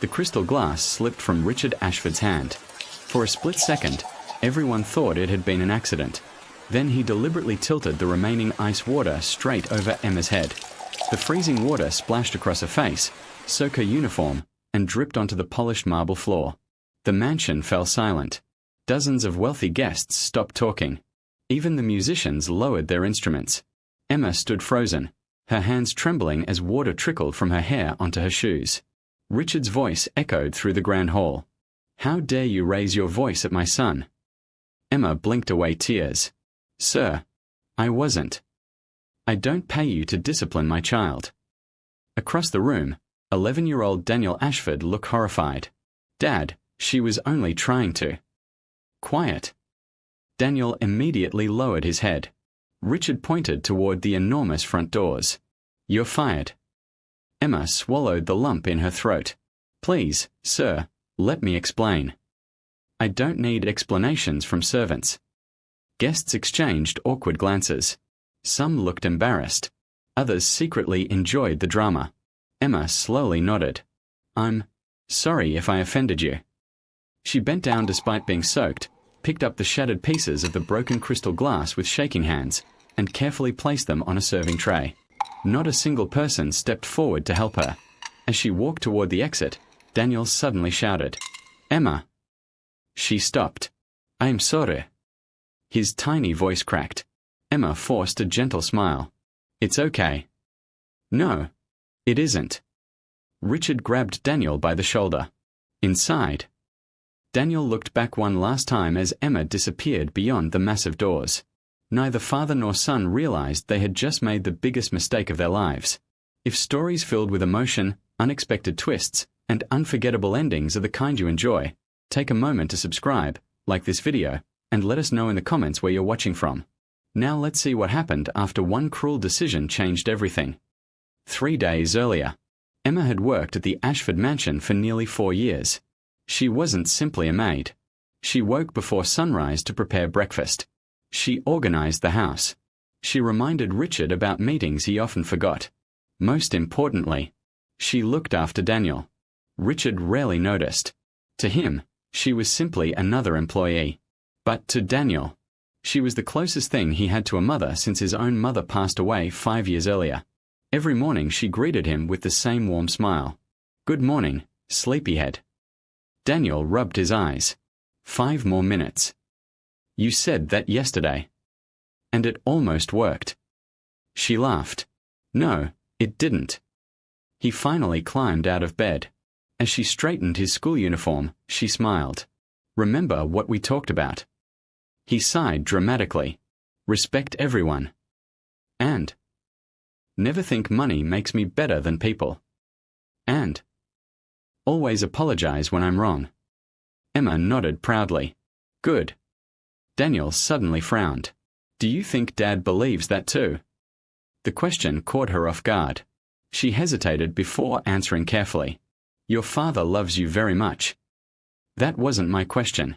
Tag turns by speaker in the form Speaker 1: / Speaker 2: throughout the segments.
Speaker 1: The crystal glass slipped from Richard Ashford's hand. For a split second, everyone thought it had been an accident. Then he deliberately tilted the remaining ice water straight over Emma's head. The freezing water splashed across her face, soaked her uniform, and dripped onto the polished marble floor. The mansion fell silent. Dozens of wealthy guests stopped talking. Even the musicians lowered their instruments. Emma stood frozen, her hands trembling as water trickled from her hair onto her shoes. Richard's voice echoed through the grand hall. "How dare you raise your voice at my son?" Emma blinked away tears. "Sir, I wasn't. I don't pay you to discipline my child." Across the room, 11-year-old Daniel Ashford looked horrified. "Dad, she was only trying to." "Quiet." Daniel immediately lowered his head. Richard pointed toward the enormous front doors. "You're fired." Emma swallowed the lump in her throat. "Please, sir, let me explain." "I don't need explanations from servants." Guests exchanged awkward glances. Some looked embarrassed. Others secretly enjoyed the drama. Emma slowly nodded. "I'm sorry if I offended you." She bent down despite being soaked, picked up the shattered pieces of the broken crystal glass with shaking hands, and carefully placed them on a serving tray. Not a single person stepped forward to help her. As she walked toward the exit, Daniel suddenly shouted, "Emma!" She stopped. "I'm sorry." His tiny voice cracked. Emma forced a gentle smile. "It's okay." "No, it isn't." Richard grabbed Daniel by the shoulder. "Inside." Daniel looked back one last time as Emma disappeared beyond the massive doors. Neither father nor son realized they had just made the biggest mistake of their lives. If stories filled with emotion, unexpected twists, and unforgettable endings are the kind you enjoy, take a moment to subscribe, like this video, and let us know in the comments where you're watching from. Now let's see what happened after one cruel decision changed everything. 3 days earlier, Emma had worked at the Ashford mansion for nearly 4 years. She wasn't simply a maid. She woke before sunrise to prepare breakfast. She organized the house. She reminded Richard about meetings he often forgot. Most importantly, she looked after Daniel. Richard rarely noticed. To him, she was simply another employee. But to Daniel, she was the closest thing he had to a mother since his own mother passed away 5 years earlier. Every morning she greeted him with the same warm smile. "Good morning, sleepyhead." Daniel rubbed his eyes. 5 more minutes. "You said that yesterday." "And it almost worked." She laughed. "No, it didn't." He finally climbed out of bed. As she straightened his school uniform, she smiled. "Remember what we talked about." He sighed dramatically. "Respect everyone." And never think money makes me better than people. And always apologize when I'm wrong. Emma nodded proudly. "Good." Daniel suddenly frowned. "Do you think Dad believes that too?" The question caught her off guard. She hesitated before answering carefully. "Your father loves you very much." "That wasn't my question."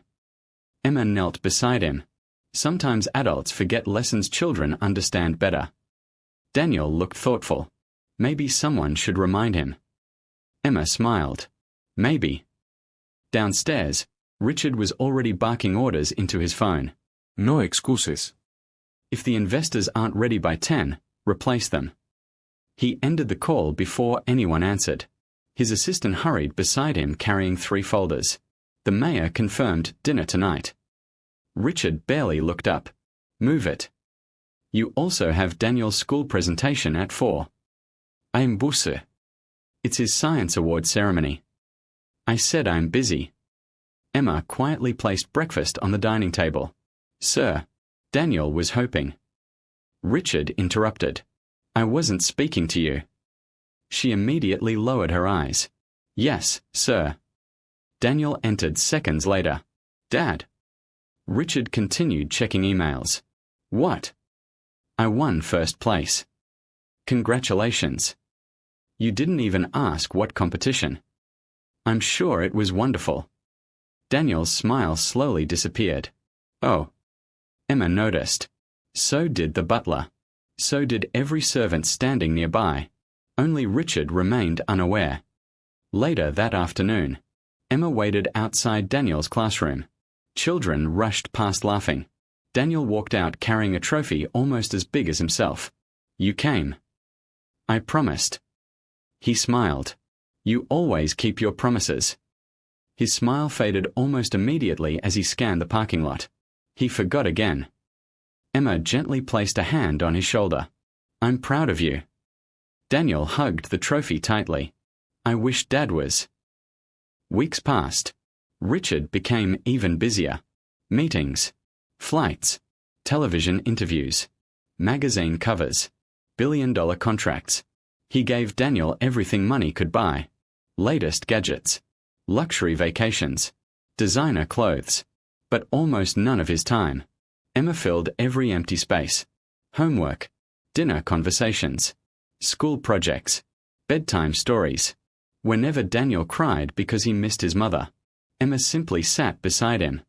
Speaker 1: Emma knelt beside him. Sometimes adults forget lessons children understand better. Daniel looked thoughtful. Maybe someone should remind him. Emma smiled. "Maybe." Downstairs, Richard was already barking orders into his phone.
Speaker 2: No excuses.
Speaker 1: If the investors aren't ready by 10, replace them. He ended the call before anyone answered. His assistant hurried beside him carrying 3 folders. The mayor confirmed dinner tonight. Richard barely looked up. "Move it." "You also have Daniel's school presentation at 4. I'm busy." "It's his science award ceremony." "I said I'm busy." Emma quietly placed breakfast on the dining table. "Sir," Daniel was hoping. Richard interrupted. "I wasn't speaking to you." She immediately lowered her eyes. "Yes, sir." Daniel entered seconds later. "Dad." Richard continued checking emails. "What?" "I won first place." "Congratulations." "You didn't even ask what competition." "I'm sure it was wonderful." Daniel's smile slowly disappeared. "Oh." Emma noticed. So did the butler. So did every servant standing nearby. Only Richard remained unaware. Later that afternoon, Emma waited outside Daniel's classroom. Children rushed past laughing. Daniel walked out carrying a trophy almost as big as himself. "You came." "I promised." He smiled. "You always keep your promises." His smile faded almost immediately as he scanned the parking lot. He forgot again. Emma gently placed a hand on his shoulder. "I'm proud of you." Daniel hugged the trophy tightly. "I wish Dad was." Weeks passed. Richard became even busier. Meetings, flights, television interviews, magazine covers, billion-dollar contracts. He gave Daniel everything money could buy. Latest gadgets, luxury vacations, designer clothes. But almost none of his time. Emma filled every empty space. Homework, dinner conversations, school projects, bedtime stories. Whenever Daniel cried because he missed his mother, Emma simply sat beside him.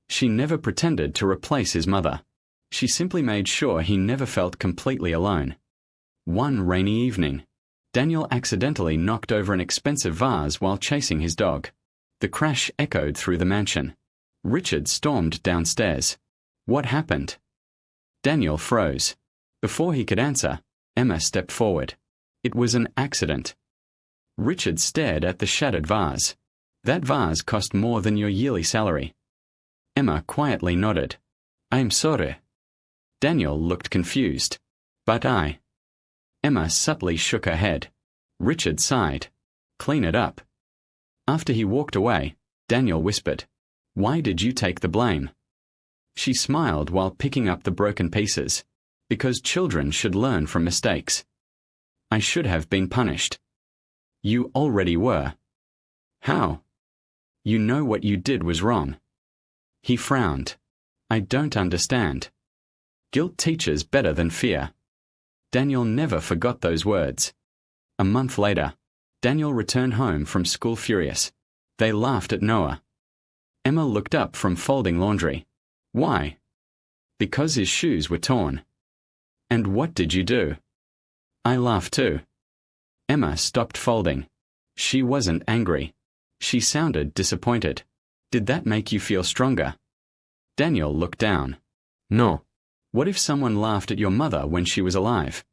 Speaker 1: She never pretended to replace his mother. She simply made sure he never felt completely alone. One rainy evening, Daniel accidentally knocked over an expensive vase while chasing his dog. The crash echoed through the mansion. Richard stormed downstairs. "What happened?" Daniel froze. Before he could answer, Emma stepped forward. "It was an accident." Richard stared at the shattered vase. "That vase cost more than your yearly salary." Emma quietly nodded. "I'm sorry." Daniel looked confused. "But I—" Emma subtly shook her head. Richard sighed. "Clean it up." After he walked away, Daniel whispered, "Why did you take the blame?" She smiled while picking up the broken pieces. "Because children should learn from mistakes." "I should have been punished." "You already were." "How?" "You know what you did was wrong." He frowned. "I don't understand." "Guilt teaches better than fear." Daniel never forgot those words. A month later, Daniel returned home from school furious. They laughed at Noah. Emma looked up from folding laundry. "Why?" "Because his shoes were torn." "And what did you do?" "I laughed too." Emma stopped folding. She wasn't angry. She sounded disappointed. "Did that make you feel stronger?" Daniel looked down. "No." "What if someone laughed at your mother when she was alive?"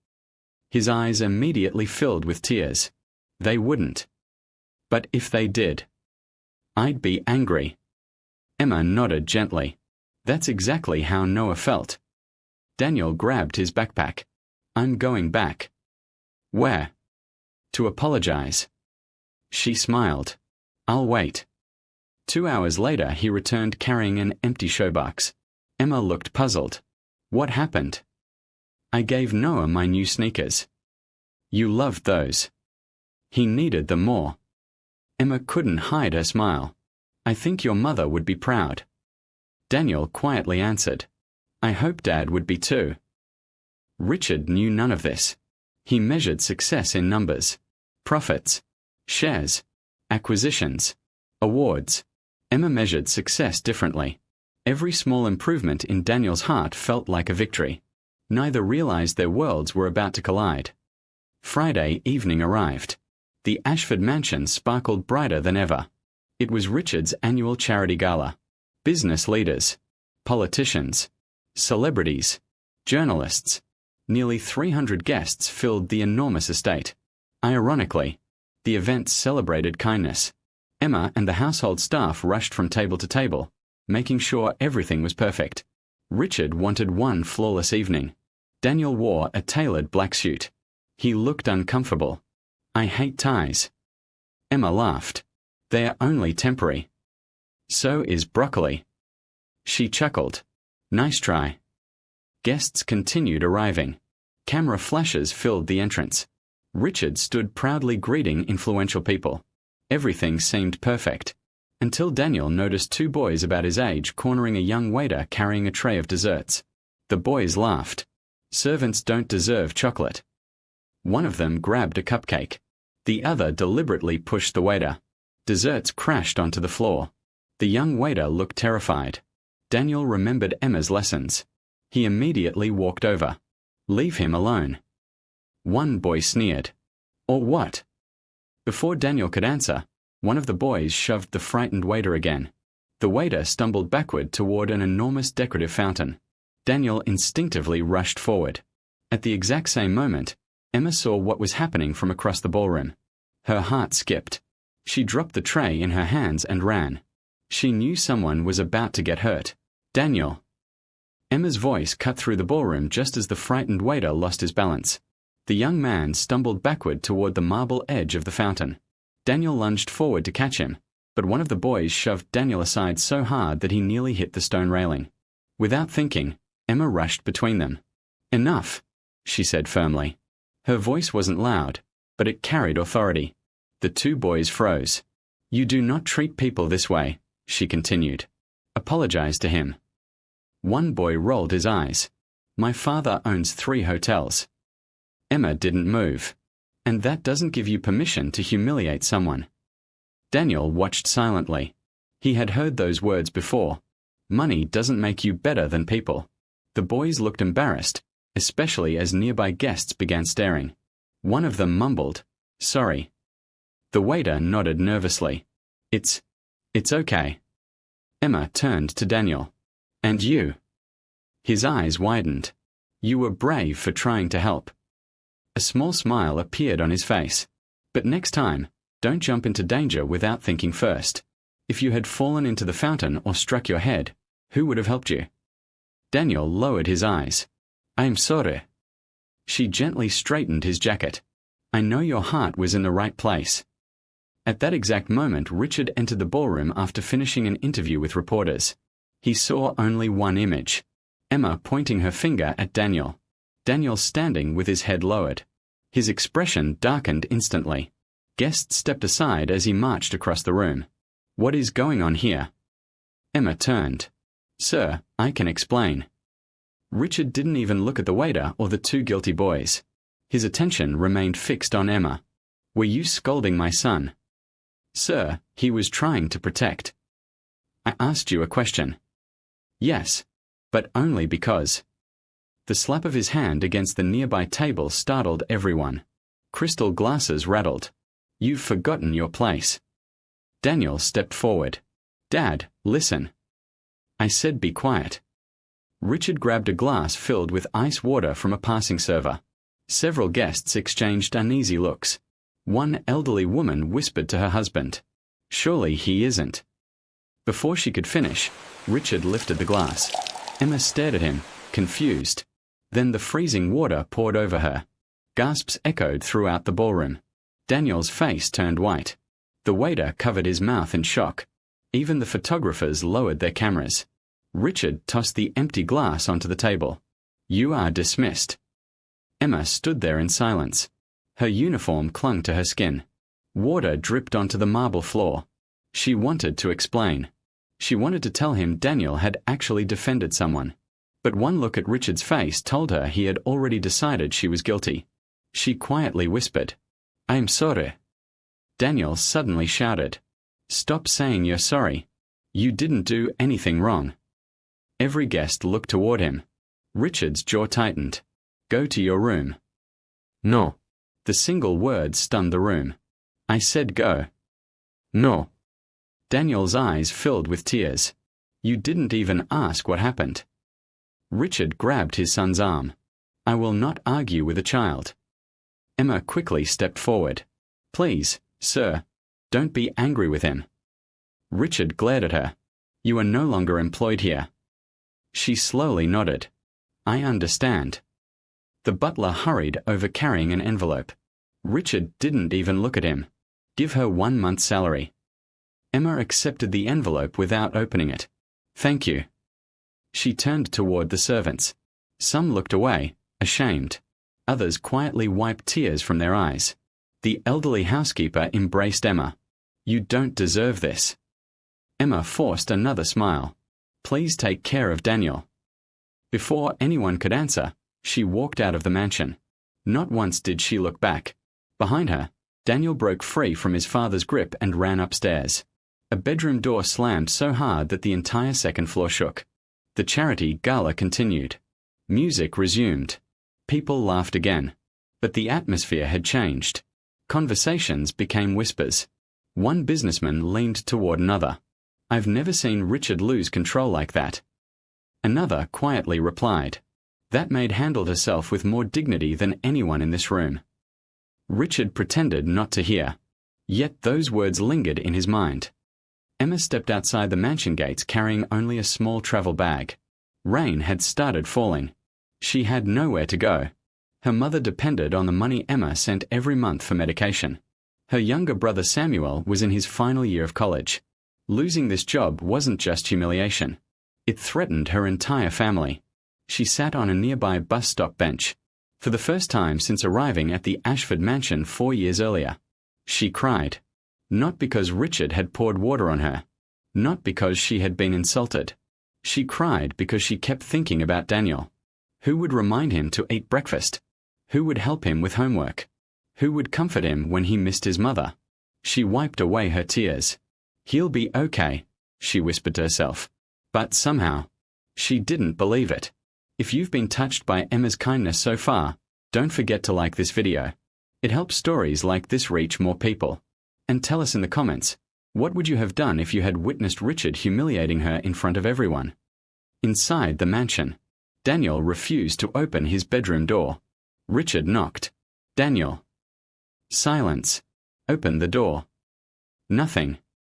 Speaker 1: His eyes immediately filled with tears. "They wouldn't." "But if they did?" "I'd be angry." Emma nodded gently. That's exactly how Noah felt. Daniel grabbed his backpack. "I'm going back." "Where?" "To apologize." She smiled. "I'll wait." 2 hours later he returned carrying an empty showbox. Emma looked puzzled. "What happened?" "I gave Noah my new sneakers." "You loved those." "He needed them more." Emma couldn't hide her smile. "I think your mother would be proud." Daniel quietly answered, "I hope Dad would be too." Richard knew none of this. He measured success in numbers, profits, shares, acquisitions, awards. Emma measured success differently. Every small improvement in Daniel's heart felt like a victory. Neither realized their worlds were about to collide. Friday evening arrived. The Ashford mansion sparkled brighter than ever. It was Richard's annual charity gala. Business leaders, politicians, celebrities, journalists. Nearly 300 guests filled the enormous estate. Ironically, the event celebrated kindness. Emma and the household staff rushed from table to table, making sure everything was perfect. Richard wanted one flawless evening. Daniel wore a tailored black suit. He looked uncomfortable. "I hate ties." Emma laughed. "They're only temporary." "So is broccoli." She chuckled. "Nice try." Guests continued arriving. Camera flashes filled the entrance. Richard stood proudly greeting influential people. Everything seemed perfect. Until Daniel noticed 2 boys about his age cornering a young waiter carrying a tray of desserts. The boys laughed. "Servants don't deserve chocolate." One of them grabbed a cupcake. The other deliberately pushed the waiter. Desserts crashed onto the floor. The young waiter looked terrified. Daniel remembered Emma's lessons. He immediately walked over. "Leave him alone." One boy sneered. "Or what?" Before Daniel could answer, One of the boys shoved the frightened waiter again. The waiter stumbled backward toward an enormous decorative fountain. Daniel instinctively rushed forward. At the exact same moment, Emma saw what was happening from across the ballroom. Her heart skipped. She dropped the tray in her hands and ran. She knew someone was about to get hurt. Daniel! Emma's voice cut through the ballroom just as the frightened waiter lost his balance. The young man stumbled backward toward the marble edge of the fountain. Daniel lunged forward to catch him, but one of the boys shoved Daniel aside so hard that he nearly hit the stone railing. Without thinking, Emma rushed between them. "Enough," she said firmly. Her voice wasn't loud, but it carried authority. The two boys froze. "You do not treat people this way," she continued. "Apologize to him." One boy rolled his eyes. "My father owns 3 hotels." Emma didn't move. "And that doesn't give you permission to humiliate someone." Daniel watched silently. He had heard those words before. Money doesn't make you better than people. The boys looked embarrassed, especially as nearby guests began staring. One of them mumbled, "Sorry." The waiter nodded nervously. It's okay." Emma turned to Daniel. "And you?" His eyes widened. "You were brave for trying to help." A small smile appeared on his face. "But next time, don't jump into danger without thinking first. If you had fallen into the fountain or struck your head, who would have helped you?" Daniel lowered his eyes. "I am sorry." She gently straightened his jacket. "I know your heart was in the right place." At that exact moment, Richard entered the ballroom after finishing an interview with reporters. He saw only one image: Emma pointing her finger at Daniel. Daniel standing with his head lowered. His expression darkened instantly. Guests stepped aside as he marched across the room. "What is going on here?" Emma turned. "Sir, I can explain." Richard didn't even look at the waiter or the two guilty boys. His attention remained fixed on Emma. "Were you scolding my son?" "Sir, he was trying to protect." "I asked you a question." "Yes, but only because." The slap of his hand against the nearby table startled everyone. Crystal glasses rattled. "You've forgotten your place." Daniel stepped forward. "Dad, listen." "I said be quiet." Richard grabbed a glass filled with ice water from a passing server. Several guests exchanged uneasy looks. One elderly woman whispered to her husband, "Surely he isn't." Before she could finish, Richard lifted the glass. Emma stared at him, confused. Then the freezing water poured over her. Gasps echoed throughout the ballroom. Daniel's face turned white. The waiter covered his mouth in shock. Even the photographers lowered their cameras. Richard tossed the empty glass onto the table. "You are dismissed." Emma stood there in silence. Her uniform clung to her skin. Water dripped onto the marble floor. She wanted to explain. She wanted to tell him Daniel had actually defended someone. But one look at Richard's face told her he had already decided she was guilty. She quietly whispered, "I am sorry." Daniel suddenly shouted, "Stop saying you're sorry. You didn't do anything wrong." Every guest looked toward him. Richard's jaw tightened. "Go to your room." "No." The single word stunned the room. "I said go." "No." Daniel's eyes filled with tears. "You didn't even ask what happened." Richard grabbed his son's arm. "I will not argue with a child." Emma quickly stepped forward. "Please, sir, don't be angry with him." Richard glared at her. "You are no longer employed here." She slowly nodded. "I understand." The butler hurried over carrying an envelope. Richard didn't even look at him. "Give her 1 month's salary." Emma accepted the envelope without opening it. "Thank you." She turned toward the servants. Some looked away, ashamed. Others quietly wiped tears from their eyes. The elderly housekeeper embraced Emma. "You don't deserve this." Emma forced another smile. "Please take care of Daniel." Before anyone could answer, she walked out of the mansion. Not once did she look back. Behind her, Daniel broke free from his father's grip and ran upstairs. A bedroom door slammed so hard that the entire second floor shook. The charity gala continued. Music resumed. People laughed again. But the atmosphere had changed. Conversations became whispers. One businessman leaned toward another. "I've never seen Richard lose control like that." Another quietly replied, "That maid handled herself with more dignity than anyone in this room." Richard pretended not to hear. Yet those words lingered in his mind. Emma stepped outside the mansion gates carrying only a small travel bag. Rain had started falling. She had nowhere to go. Her mother depended on the money Emma sent every month for medication. Her younger brother Samuel was in his final year of college. Losing this job wasn't just humiliation. It threatened her entire family. She sat on a nearby bus stop bench. For the first time since arriving at the Ashford mansion 4 years earlier, she cried. Not because Richard had poured water on her. Not because she had been insulted. She cried because she kept thinking about Daniel. Who would remind him to eat breakfast? Who would help him with homework? Who would comfort him when he missed his mother? She wiped away her tears. "He'll be okay," she whispered to herself. But somehow, she didn't believe it. If you've been touched by Emma's kindness so far, don't forget to like this video. It helps stories like this reach more people. And tell us in the comments, what would you have done if you had witnessed Richard humiliating her in front of everyone? Inside the mansion, Daniel refused to open his bedroom door. Richard knocked. "Daniel." Silence. "Open the door." Nothing.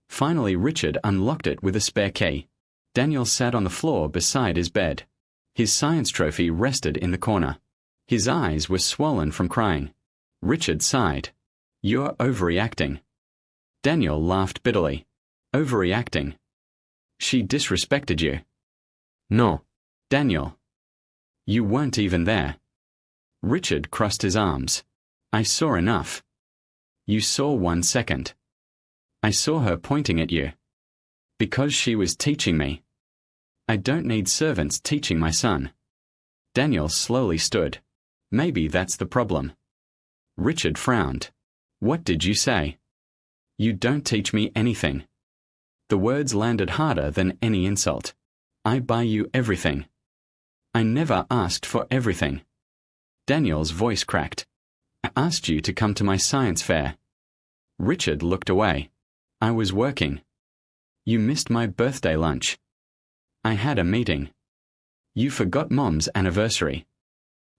Speaker 1: Finally Richard unlocked it with a spare key. Daniel sat on the floor beside his bed. His science trophy rested in the corner. His eyes were swollen from crying. Richard sighed. "You're overreacting." Daniel laughed bitterly. "Overreacting? She disrespected you." "No." "Daniel. You weren't even there." Richard crossed his arms. "I saw enough." "You saw 1 second. I saw her pointing at you. Because she was teaching me. I don't need servants teaching my son." Daniel slowly stood. "Maybe that's the problem." Richard frowned. "What did you say?" "You don't teach me anything." The words landed harder than any insult. "I buy you everything." "I never asked for everything." Daniel's voice cracked. "I asked you to come to my science fair." Richard looked away. "I was working." "You missed my birthday lunch." "I had a meeting." "You forgot Mom's anniversary."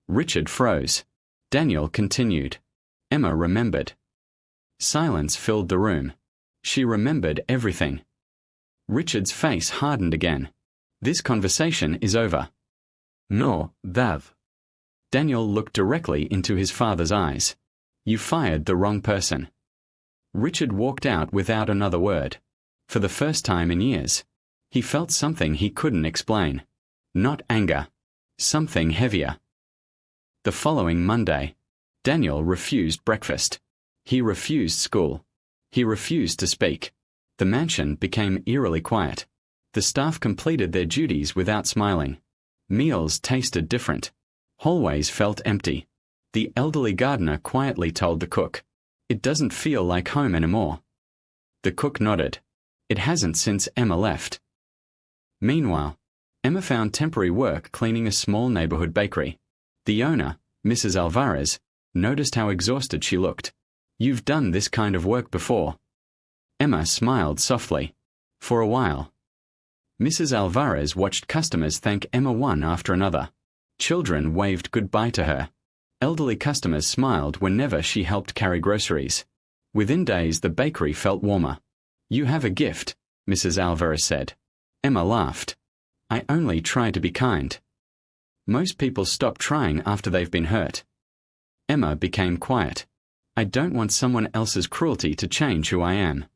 Speaker 1: Richard froze. Daniel continued. Emma remembered. Silence filled the room. She remembered everything. Richard's face hardened again. "This conversation is over." "No, Dad." Daniel looked directly into his father's eyes. "You fired the wrong person." Richard walked out without another word. For the first time in years, he felt something he couldn't explain. Not anger. Something heavier. The following Monday, Daniel refused breakfast. He refused school. He refused to speak. The mansion became eerily quiet. The staff completed their duties without smiling. Meals tasted different. Hallways felt empty. The elderly gardener quietly told the cook, "It doesn't feel like home anymore." The cook nodded. "It hasn't since Emma left." Meanwhile, Emma found temporary work cleaning a small neighborhood bakery. The owner, Mrs. Alvarez, noticed how exhausted she looked. "You've done this kind of work before." Emma smiled softly. For a while. Mrs. Alvarez watched customers thank Emma one after another. Children waved goodbye to her. Elderly customers smiled whenever she helped carry groceries. Within days the bakery felt warmer. "You have a gift," Mrs. Alvarez said. Emma laughed. "I only try to be kind." Most people stop trying after they've been hurt. Emma became quiet. "I don't want someone else's cruelty to change who I am."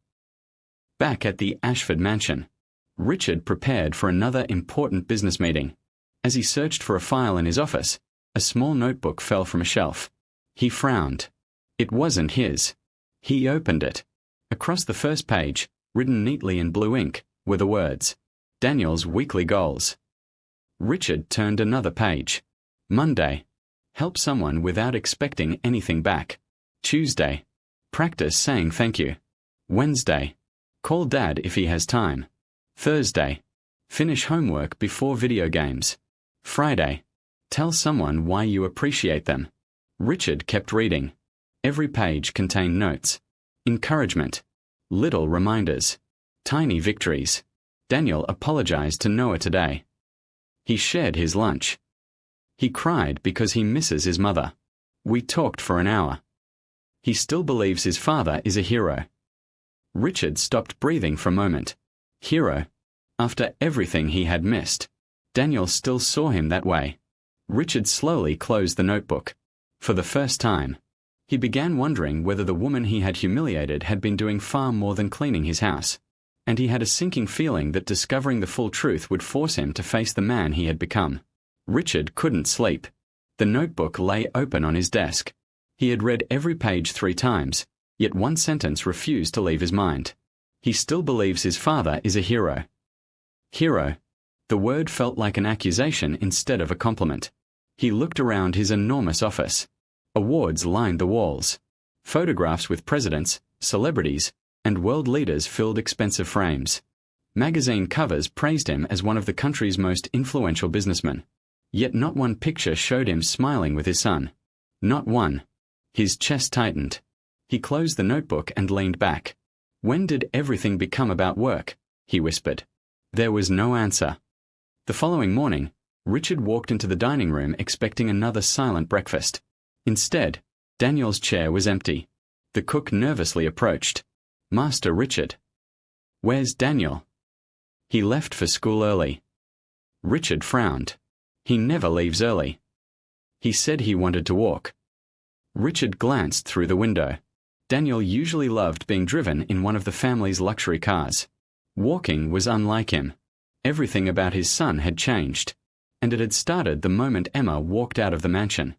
Speaker 1: Back at the Ashford mansion, Richard prepared for another important business meeting. As he searched for a file in his office, a small notebook fell from a shelf. He frowned. It wasn't his. He opened it. Across the first page, written neatly in blue ink, were the words, "Daniel's weekly goals." Richard turned another page. Monday. Help someone without expecting anything back. Tuesday. Practice saying thank you. Wednesday. Call Dad if he has time. Thursday. Finish homework before video games. Friday. Tell someone why you appreciate them. Richard kept reading. Every page contained notes. Encouragement. Little reminders. Tiny victories. Daniel apologized to Noah today. He shared his lunch. He cried because he misses his mother. We talked for an hour. He still believes his father is a hero. Richard stopped breathing for a moment. Hero. After everything he had missed, Daniel still saw him that way. Richard slowly closed the notebook. For the first time, he began wondering whether the woman he had humiliated had been doing far more than cleaning his house. And he had a sinking feeling that discovering the full truth would force him to face the man he had become. Richard couldn't sleep. The notebook lay open on his desk. He had read every page 3 times, yet one sentence refused to leave his mind. He still believes his father is a hero. Hero. The word felt like an accusation instead of a compliment. He looked around his enormous office. Awards lined the walls. Photographs with presidents, celebrities, and world leaders filled expensive frames. Magazine covers praised him as one of the country's most influential businessmen. Yet not one picture showed him smiling with his son. Not one. His chest tightened. He closed the notebook and leaned back. When did everything become about work? He whispered. There was no answer. The following morning, Richard walked into the dining room expecting another silent breakfast. Instead, Daniel's chair was empty. The cook nervously approached. Master Richard. Where's Daniel? He left for school early. Richard frowned. He never leaves early. He said he wanted to walk. Richard glanced through the window. Daniel usually loved being driven in one of the family's luxury cars. Walking was unlike him. Everything about his son had changed, and it had started the moment Emma walked out of the mansion.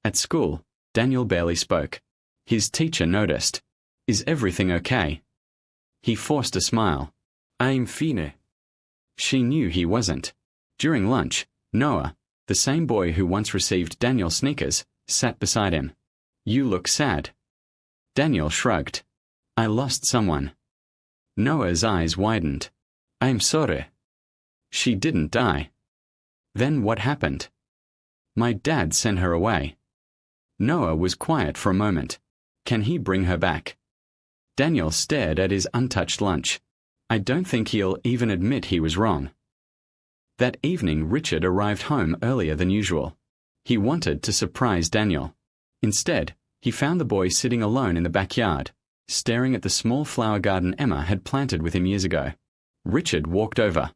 Speaker 1: At school, Daniel barely spoke. His teacher noticed. Is everything okay? He forced a smile. I'm fine. She knew he wasn't. During lunch, Noah, the same boy who once received Daniel's sneakers, sat beside him. You look sad. Daniel shrugged. I lost someone. Noah's eyes widened. I'm sorry. She didn't die. Then what happened? My dad sent her away. Noah was quiet for a moment. Can he bring her back? Daniel stared at his untouched lunch. I don't think he'll even admit he was wrong. That evening Richard arrived home earlier than usual. He wanted to surprise Daniel. Instead, he found the boy sitting alone in the backyard, staring at the small flower garden Emma had planted with him years ago. Richard walked over.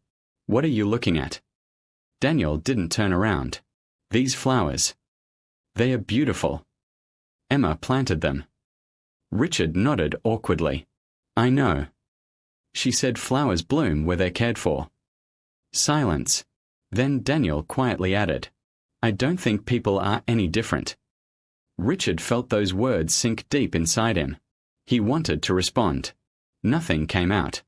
Speaker 1: What are you looking at? Daniel didn't turn around. These flowers. They are beautiful. Emma planted them. Richard nodded awkwardly. I know. She said flowers bloom where they're cared for. Silence. Then Daniel quietly added, I don't think people are any different. Richard felt those words sink deep inside him. He wanted to respond. Nothing came out.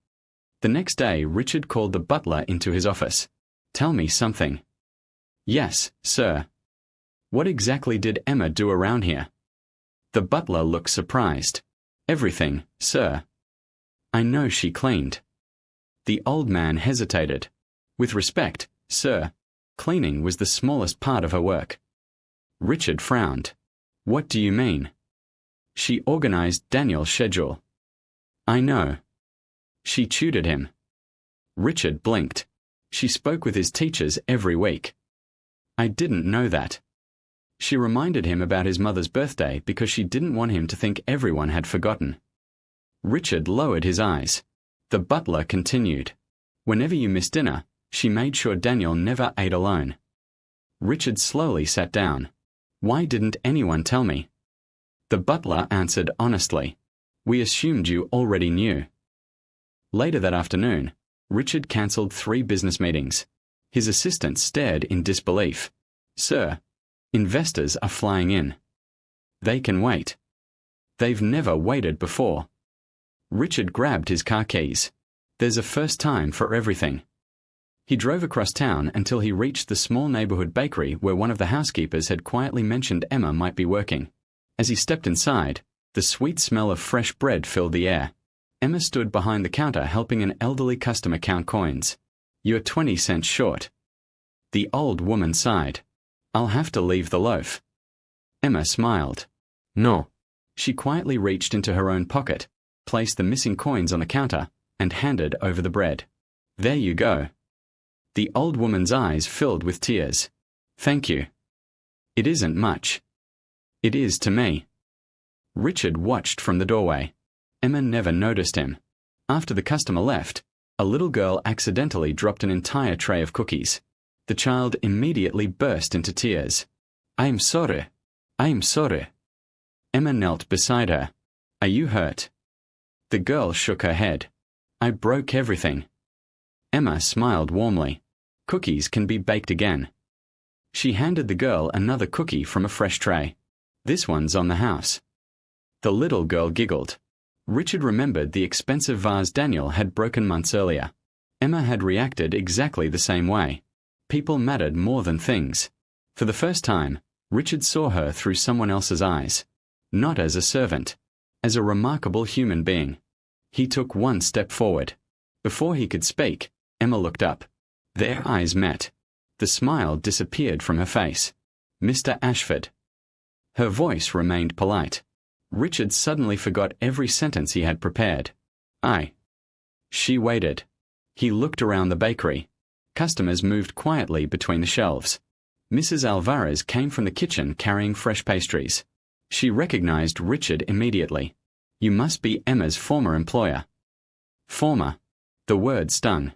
Speaker 1: The next day, Richard called the butler into his office. Tell me something. Yes, sir. What exactly did Emma do around here? The butler looked surprised. Everything, sir. I know she cleaned. The old man hesitated. With respect, sir, cleaning was the smallest part of her work. Richard frowned. What do you mean? She organized Daniel's schedule. I know. She tutored him. Richard blinked. She spoke with his teachers every week. I didn't know that. She reminded him about his mother's birthday because she didn't want him to think everyone had forgotten. Richard lowered his eyes. The butler continued. Whenever you missed dinner, she made sure Daniel never ate alone. Richard slowly sat down. Why didn't anyone tell me? The butler answered honestly. We assumed you already knew. Later that afternoon, Richard cancelled 3 business meetings. His assistant stared in disbelief. Sir, investors are flying in. They can wait. They've never waited before. Richard grabbed his car keys. There's a first time for everything. He drove across town until he reached the small neighborhood bakery where one of the housekeepers had quietly mentioned Emma might be working. As he stepped inside, the sweet smell of fresh bread filled the air. Emma stood behind the counter helping an elderly customer count coins. You're 20 cents short. The old woman sighed. I'll have to leave the loaf. Emma smiled. No. She quietly reached into her own pocket. placed the missing coins on the counter, and handed over the bread. "There you go." The old woman's eyes filled with tears. "Thank you. It isn't much. It is to me." Richard watched from the doorway. Emma never noticed him. After the customer left, a little girl accidentally dropped an entire tray of cookies. The child immediately burst into tears. "I'm sorry. I'm sorry." Emma knelt beside her. "Are you hurt?" The girl shook her head. "I broke everything." Emma smiled warmly. "Cookies can be baked again." She handed the girl another cookie from a fresh tray. "This one's on the house." The little girl giggled. Richard remembered the expensive vase Daniel had broken months earlier. Emma had reacted exactly the same way. People mattered more than things. For the first time, Richard saw her through someone else's eyes. Not as a servant. As a remarkable human being. He took one step forward. Before he could speak, Emma looked up. Their eyes met. The smile disappeared from her face. "Mr. Ashford." Her voice remained polite. Richard suddenly forgot every sentence he had prepared. "I." She waited. He looked around the bakery. Customers moved quietly between the shelves. Mrs. Alvarez came from the kitchen carrying fresh pastries. She recognized Richard immediately. "You must be Emma's former employer." Former. The word stung.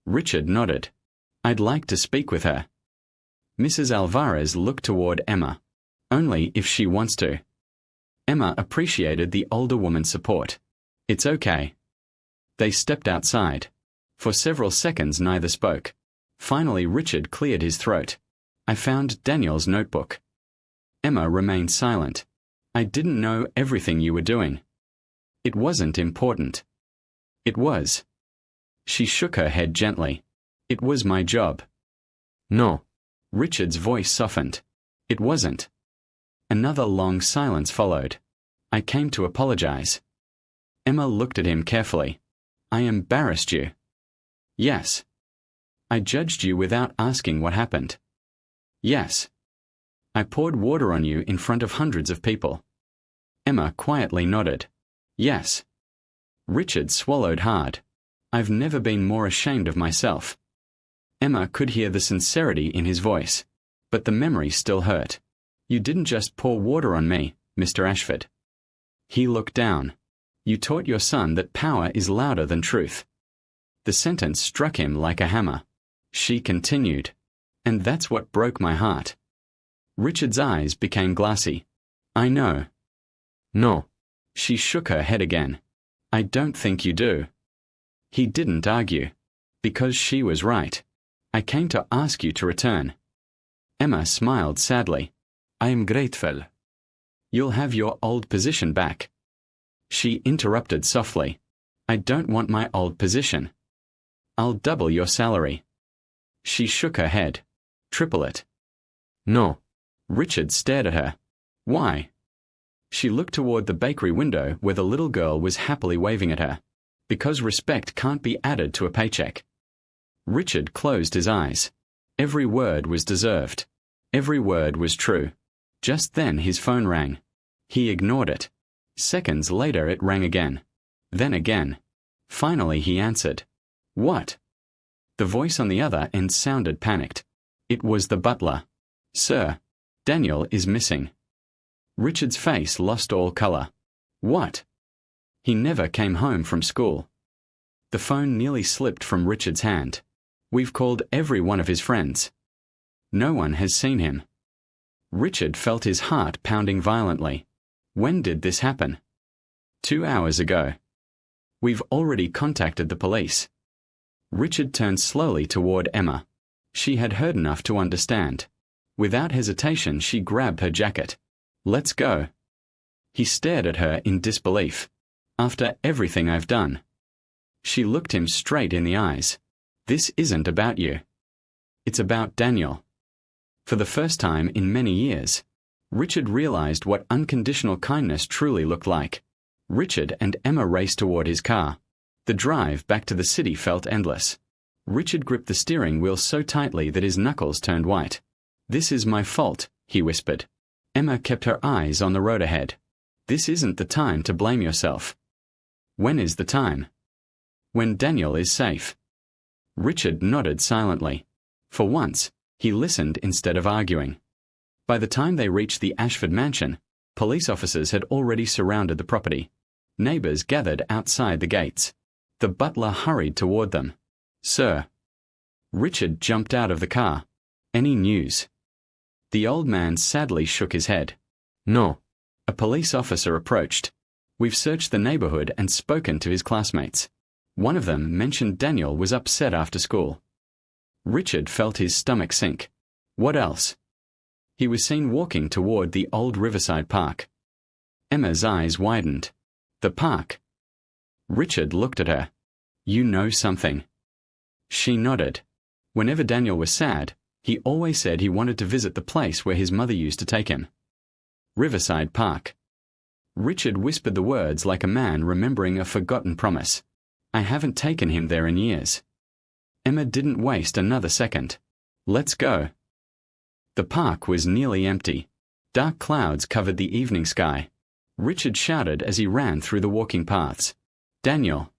Speaker 1: Richard nodded. "I'd like to speak with her." Mrs. Alvarez looked toward Emma. "Only if she wants to." Emma appreciated the older woman's support. "It's okay." They stepped outside. For several seconds neither spoke. Finally Richard cleared his throat. "I found Daniel's notebook." Emma remained silent. "I didn't know everything you were doing." "It wasn't important." "It was." She shook her head gently. "It was my job." "No." Richard's voice softened. "It wasn't." Another long silence followed. "I came to apologize." Emma looked at him carefully. "I embarrassed you." "Yes." "I judged you without asking what happened." "Yes." "I poured water on you in front of hundreds of people." Emma quietly nodded. "Yes." Richard swallowed hard. "I've never been more ashamed of myself." Emma could hear the sincerity in his voice, but the memory still hurt. "You didn't just pour water on me, Mr. Ashford." He looked down. "You taught your son that power is louder than truth." The sentence struck him like a hammer. She continued. "And that's what broke my heart." Richard's eyes became glassy. "I know." "No." She shook her head again. "I don't think you do." He didn't argue. Because she was right. "I came to ask you to return." Emma smiled sadly. "I am grateful." "You'll have your old position back." She interrupted softly. "I don't want my old position." "I'll double your salary." She shook her head. "Triple it." "No." Richard stared at her. "Why?" She looked toward the bakery window where the little girl was happily waving at her. "Because respect can't be added to a paycheck." Richard closed his eyes. Every word was deserved. Every word was true. Just then his phone rang. He ignored it. Seconds later it rang again. Then again. Finally he answered. "What?" The voice on the other end sounded panicked. It was the butler. "Sir, Daniel is missing." Richard's face lost all color. "What?" "He never came home from school." The phone nearly slipped from Richard's hand. "We've called every one of his friends. No one has seen him." Richard felt his heart pounding violently. When did this happen? 2 hours ago. "We've already contacted the police." Richard turned slowly toward Emma. She had heard enough to understand. Without hesitation she grabbed her jacket. "Let's go." He stared at her in disbelief. "After everything I've done." She looked him straight in the eyes. "This isn't about you. It's about Daniel." For the first time in many years, Richard realized what unconditional kindness truly looked like. Richard and Emma raced toward his car. The drive back to the city felt endless. Richard gripped the steering wheel so tightly that his knuckles turned white. "This is my fault," he whispered. Emma kept her eyes on the road ahead. "This isn't the time to blame yourself." When is the time? When Daniel is safe. Richard nodded silently. For once, he listened instead of arguing. By the time they reached the Ashford mansion, police officers had already surrounded the property. Neighbors gathered outside the gates. The butler hurried toward them. "Sir." Richard jumped out of the car. "Any news?" The old man sadly shook his head. "No." A police officer approached. "We've searched the neighborhood and spoken to his classmates. One of them mentioned Daniel was upset after school." Richard felt his stomach sink. "What else?" He was seen walking toward the old Riverside Park. Emma's eyes widened. "The park?" Richard looked at her. "You know something." She nodded. Whenever Daniel was sad, he always said he wanted to visit the place where his mother used to take him. Riverside Park. Richard whispered the words like a man remembering a forgotten promise. "I haven't taken him there in years." Emma didn't waste another second. "Let's go." The park was nearly empty. Dark clouds covered the evening sky. Richard shouted as he ran through the walking paths. "Daniel!"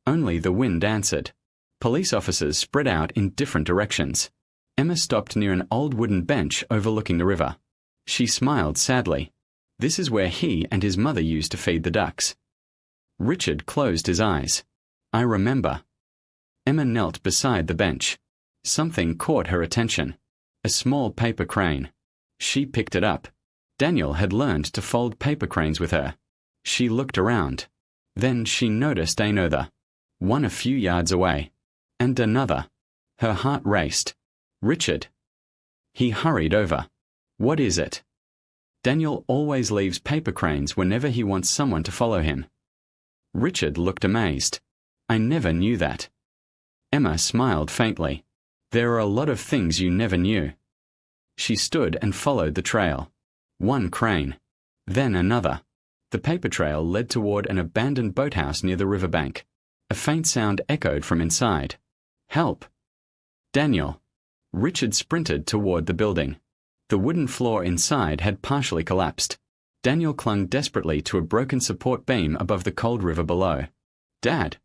Speaker 1: Only the wind answered. Police officers spread out in different directions. Emma stopped near an old wooden bench overlooking the river. She smiled sadly. This is where he and his mother used to feed the ducks. Richard closed his eyes. "I remember." Emma knelt beside the bench. Something caught her attention. A small paper crane. She picked it up. Daniel had learned to fold paper cranes with her. She looked around. Then she noticed another. One a few yards away. And another. Her heart raced. "Richard." He hurried over. "What is it?" Daniel always leaves paper cranes whenever he wants someone to follow him. Richard looked amazed. "I never knew that." Emma smiled faintly. "There are a lot of things you never knew." She stood and followed the trail. One crane. Then another. The paper trail led toward an abandoned boathouse near the riverbank. A faint sound echoed from inside. "Help!" "Daniel!" Richard sprinted toward the building. The wooden floor inside had partially collapsed. Daniel clung desperately to a broken support beam above the cold river below. "Dad!"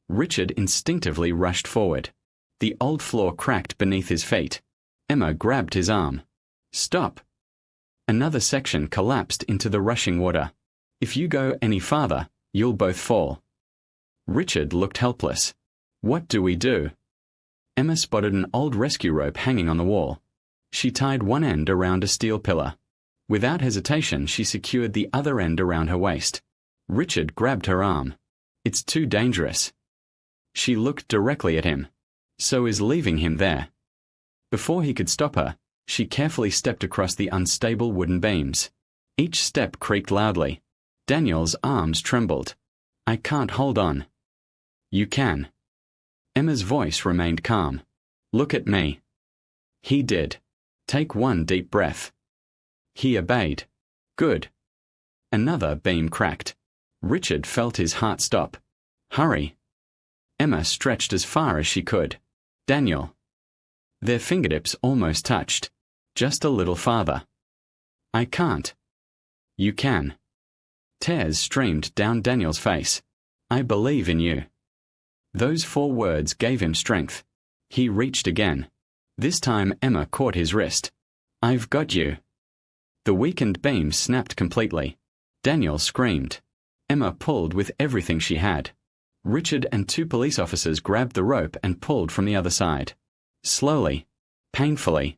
Speaker 1: Richard instinctively rushed forward. The old floor cracked beneath his feet. Emma grabbed his arm. "Stop!" Another section collapsed into the rushing water. "If you go any farther, you'll both fall." Richard looked helpless. "What do we do?" Emma spotted an old rescue rope hanging on the wall. She tied one end around a steel pillar. Without hesitation, she secured the other end around her waist. Richard grabbed her arm. "It's too dangerous." She looked directly at him. "So is leaving him there." Before he could stop her, she carefully stepped across the unstable wooden beams. Each step creaked loudly. Daniel's arms trembled. "I can't hold on." "You can." Emma's voice remained calm. "Look at me." He did. "Take one deep breath." He obeyed. "Good." Another beam cracked. Richard felt his heart stop. "Hurry." Emma stretched as far as she could. "Daniel." Their fingertips almost touched. "Just a little farther." "I can't." "You can." Tears streamed down Daniel's face. "I believe in you." Those 4 words gave him strength. He reached again. This time Emma caught his wrist. "I've got you." The weakened beam snapped completely. Daniel screamed. Emma pulled with everything she had. Richard and 2 police officers grabbed the rope and pulled from the other side. Slowly, painfully,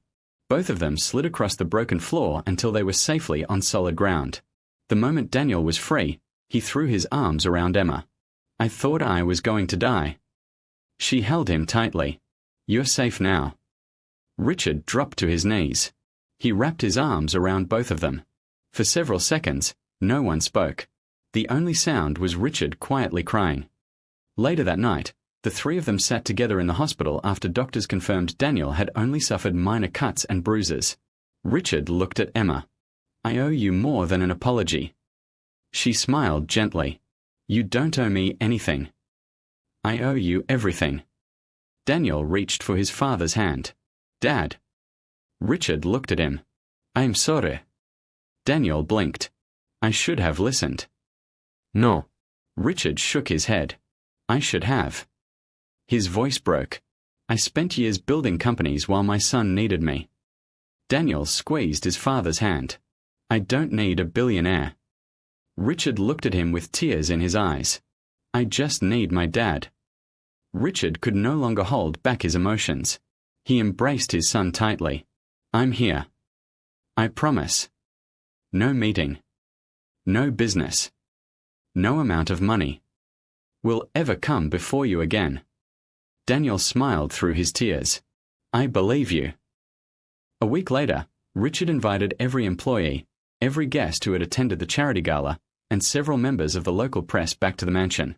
Speaker 1: both of them slid across the broken floor until they were safely on solid ground. The moment Daniel was free, he threw his arms around Emma. "I thought I was going to die." She held him tightly. "You're safe now." Richard dropped to his knees. He wrapped his arms around both of them. For several seconds, no one spoke. The only sound was Richard quietly crying. Later that night, the 3 of them sat together in the hospital after doctors confirmed Daniel had only suffered minor cuts and bruises. Richard looked at Emma. "I owe you more than an apology." She smiled gently. "You don't owe me anything." "I owe you everything." Daniel reached for his father's hand. "Dad." Richard looked at him. "I'm sorry." Daniel blinked. "I should have listened." "No." Richard shook his head. I should have. His voice broke. I spent years building companies while my son needed me. Daniel squeezed his father's hand. I don't need a billionaire. Richard looked at him with tears in his eyes. I just need my dad. Richard could no longer hold back his emotions. He embraced his son tightly. I'm here. I promise. No meeting. No business. No amount of money will ever come before you again. Daniel smiled through his tears. I believe you. A week later, Richard invited every employee, every guest who had attended the charity gala, and several members of the local press back to the mansion.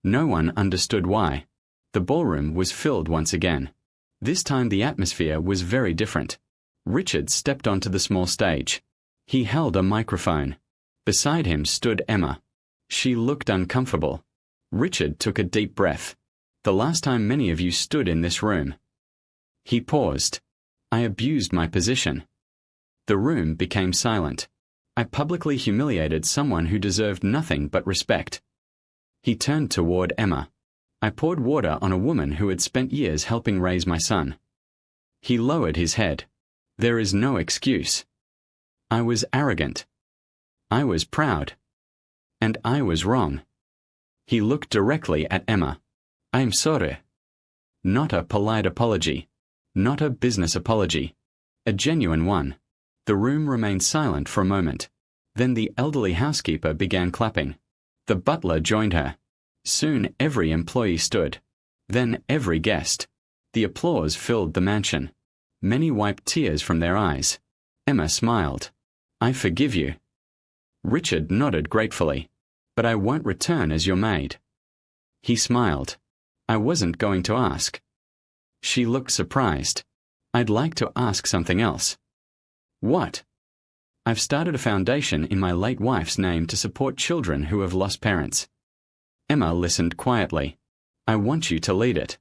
Speaker 1: No one understood why. The ballroom was filled once again. This time the atmosphere was very different. Richard stepped onto the small stage. He held a microphone. Beside him stood Emma. She looked uncomfortable. Richard took a deep breath. The last time many of you stood in this room. He paused. I abused my position. The room became silent. I publicly humiliated someone who deserved nothing but respect. He turned toward Emma. I poured water on a woman who had spent years helping raise my son. He lowered his head. There is no excuse. I was arrogant. I was proud. And I was wrong. He looked directly at Emma. I'm sorry. Not a polite apology. Not a business apology. A genuine one. The room remained silent for a moment. Then the elderly housekeeper began clapping. The butler joined her. Soon every employee stood. Then every guest. The applause filled the mansion. Many wiped tears from their eyes. Emma smiled. I forgive you. Richard nodded gratefully. But I won't return as your maid. He smiled. I wasn't going to ask. She looked surprised. I'd like to ask something else. What? I've started a foundation in my late wife's name to support children who have lost parents. Emma listened quietly. I want you to lead it.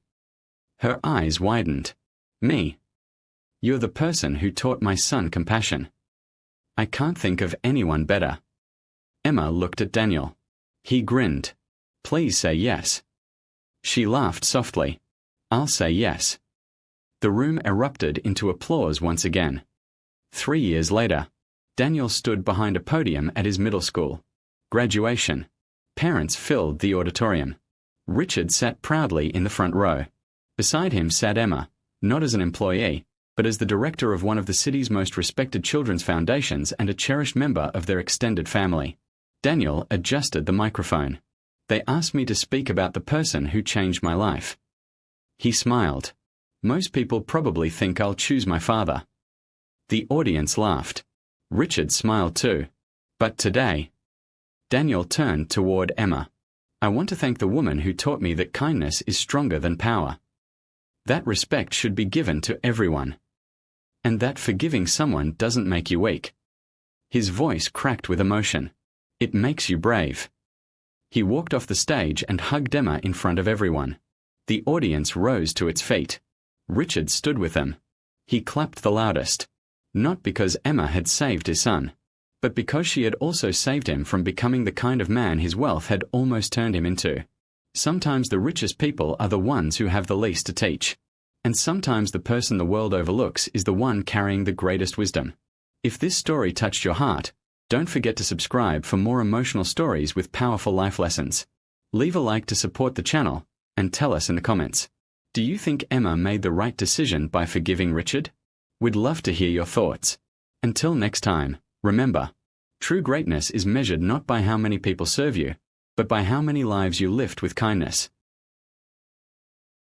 Speaker 1: Her eyes widened. Me? You're the person who taught my son compassion. I can't think of anyone better. Emma looked at Daniel. He grinned. Please say yes. She laughed softly. I'll say yes. The room erupted into applause once again. 3 years later, Daniel stood behind a podium at his middle school. Graduation. Parents filled the auditorium. Richard sat proudly in the front row. Beside him sat Emma, not as an employee, but as the director of one of the city's most respected children's foundations and a cherished member of their extended family. Daniel adjusted the microphone. They asked me to speak about the person who changed my life. He smiled. Most people probably think I'll choose my father. The audience laughed. Richard smiled too. But today, Daniel turned toward Emma. I want to thank the woman who taught me that kindness is stronger than power. That respect should be given to everyone. And that forgiving someone doesn't make you weak. His voice cracked with emotion. It makes you brave. He walked off the stage and hugged Emma in front of everyone. The audience rose to its feet. Richard stood with them. He clapped the loudest. Not because Emma had saved his son, but because she had also saved him from becoming the kind of man his wealth had almost turned him into. Sometimes the richest people are the ones who have the least to teach. And sometimes the person the world overlooks is the one carrying the greatest wisdom. If this story touched your heart, don't forget to subscribe for more emotional stories with powerful life lessons. Leave a like to support the channel, and tell us in the comments. Do you think Emma made the right decision by forgiving Richard? We'd love to hear your thoughts. Until next time, remember, true greatness is measured not by how many people serve you, but by how many lives you lift with kindness.